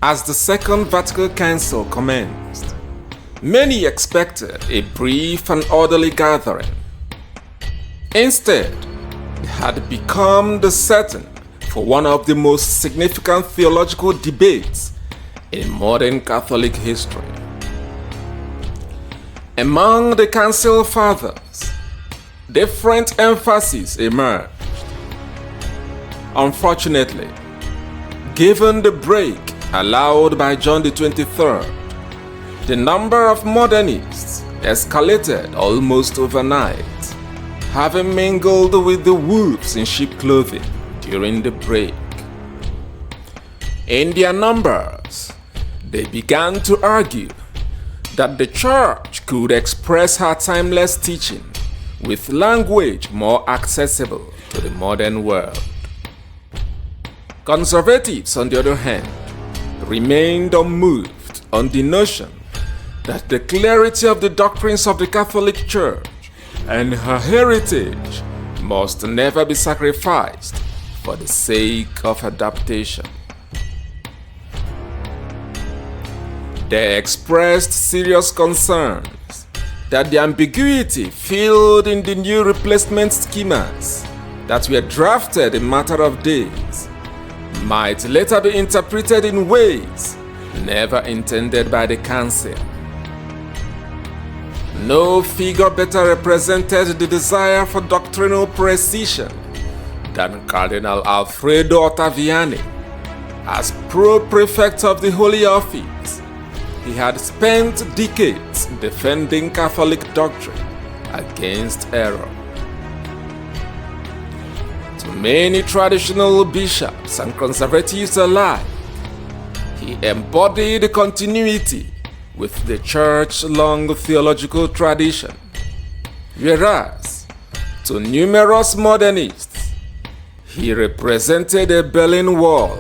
As the Second Vatican Council commenced, many expected a brief and orderly gathering. Instead, it had become the setting for one of the most significant theological debates in modern Catholic history. Among the Council Fathers, different emphases emerged. Unfortunately, given the break allowed by John the 23rd, the number of modernists escalated almost overnight, having mingled with the wolves in sheep clothing during the break. In their numbers, they began to argue that the Church could express her timeless teaching with language more accessible to the modern world. Conservatives, on the other hand, remained unmoved on the notion that the clarity of the doctrines of the Catholic Church and her heritage must never be sacrificed for the sake of adaptation. They expressed serious concerns that the ambiguity filled in the new replacement schemas that were drafted in a matter of days might later be interpreted in ways never intended by the Council. No figure better represented the desire for doctrinal precision than Cardinal Alfredo Ottaviani. As pro-prefect of the Holy Office, he had spent decades defending Catholic doctrine against error. To many traditional bishops and conservatives alike, he embodied continuity with the Church's long theological tradition, whereas to numerous modernists, he represented a Berlin Wall.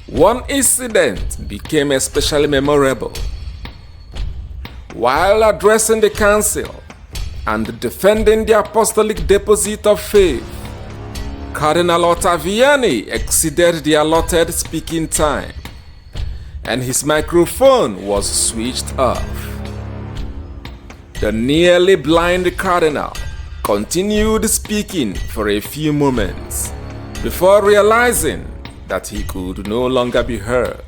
One incident became especially memorable. While addressing the Council and defending the Apostolic deposit of faith, Cardinal Ottaviani exceeded the allotted speaking time, and his microphone was switched off. The nearly blind cardinal continued speaking for a few moments before realizing that he could no longer be heard.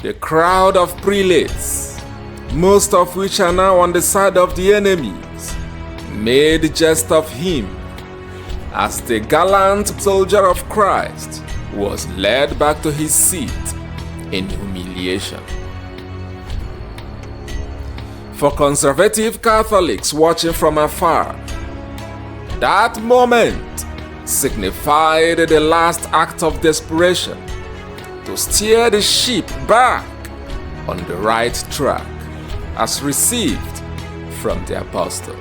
The crowd of prelates, most of which are now on the side of the enemies, made jest of him as the gallant soldier of Christ was led back to his seat in humiliation. For conservative Catholics watching from afar, that moment signified the last act of desperation to steer the ship back on the right track as received from the apostles.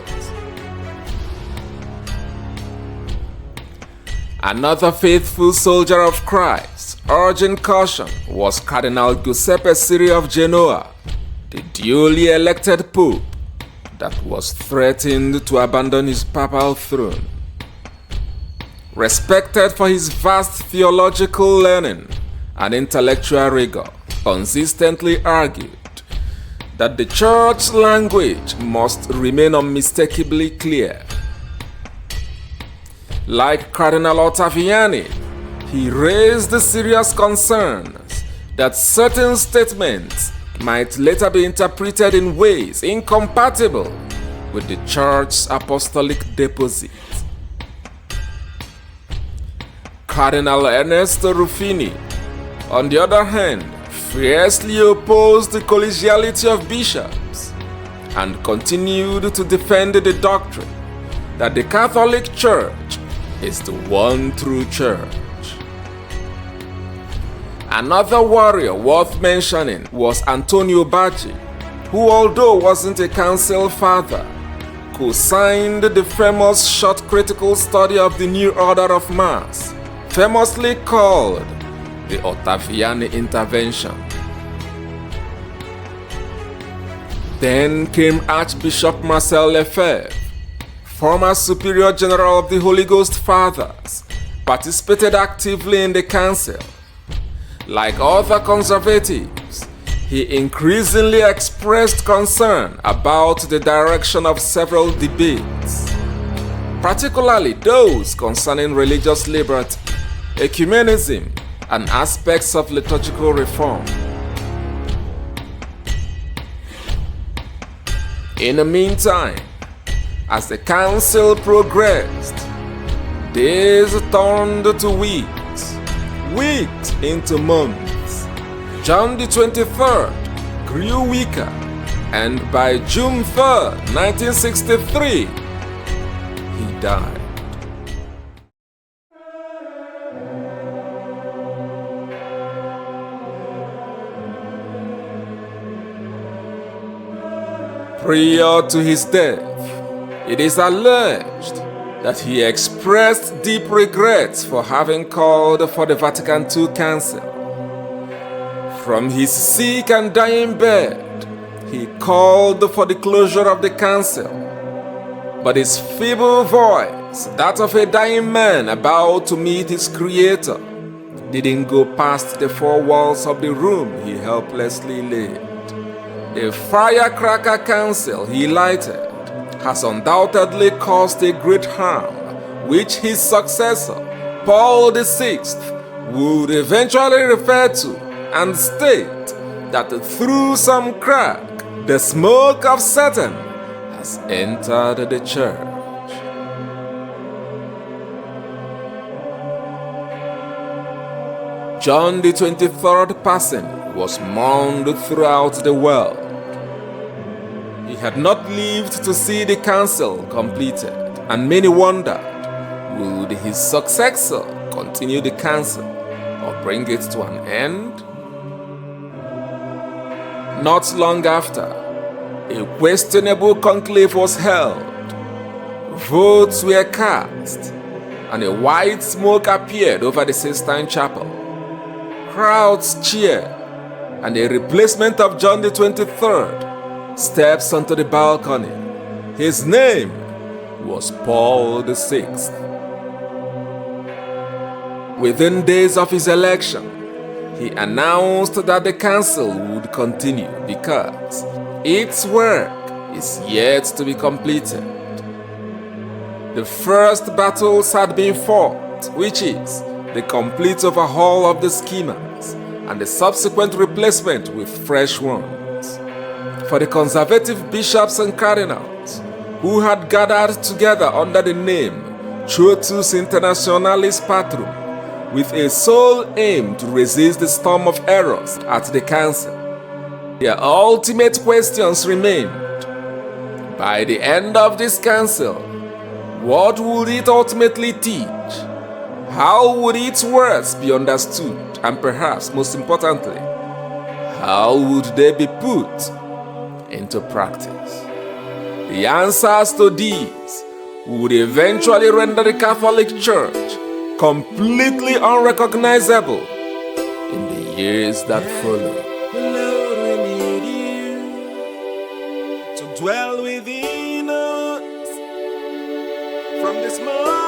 Another faithful soldier of Christ urging caution was Cardinal Giuseppe Siri of Genoa, the duly elected pope that was threatened to abandon his papal throne. Respected for his vast theological learning and intellectual rigor, consistently argued that the Church's language must remain unmistakably clear. Like Cardinal Ottaviani, he raised serious concerns that certain statements might later be interpreted in ways incompatible with the Church's apostolic deposit. Cardinal Ernesto Ruffini, on the other hand, fiercely opposed the collegiality of bishops and continued to defend the doctrine that the Catholic Church is the one true church. Another warrior worth mentioning was Antonio Bacci, who, although wasn't a council father, co-signed the famous short critical study of the New Order of Mass, famously called the Ottaviani Intervention. Then came Archbishop Marcel Lefebvre, former Superior General of the Holy Ghost Fathers participated actively in the council. Like other conservatives, he increasingly expressed concern about the direction of several debates, particularly those concerning religious liberty, ecumenism, and aspects of liturgical reform. In the meantime, as the council progressed, days turned to weeks, weeks into months. John the 23rd grew weaker, and by June 3rd, 1963, he died. Prior to his death, it is alleged that he expressed deep regrets for having called for the Vatican II Council. From his sick and dying bed, he called for the closure of the council, but his feeble voice, that of a dying man about to meet his Creator, didn't go past the four walls of the room he helplessly lay. The firecracker council he lighted has undoubtedly caused a great harm, which his successor, Paul VI, would eventually refer to and state that through some crack, the smoke of Satan has entered the church. John the 23rd passing was mourned throughout the world. He had not lived to see the council completed, and many wondered, would his successor continue the council or bring it to an end? Not long after, a questionable conclave was held. Votes were cast, and a white smoke appeared over the Sistine Chapel. Crowds cheered, and a replacement of John the 23rd steps onto the balcony. His name was Paul VI. Within days of his election, he announced that the council would continue because its work is yet to be completed. The first battles had been fought, which is the complete overhaul of the schemas and the subsequent replacement with fresh ones. For the conservative bishops and cardinals who had gathered together under the name Totus Internationalis Patrum with a sole aim to resist the storm of errors at the council, their ultimate questions remained. By the end of this council, what would it ultimately teach? How would its words be understood? And perhaps most importantly, how would they be put into practice? The answers to these would eventually render the Catholic Church completely unrecognizable in the years that followed. Lord, we need you to dwell within us from this moment.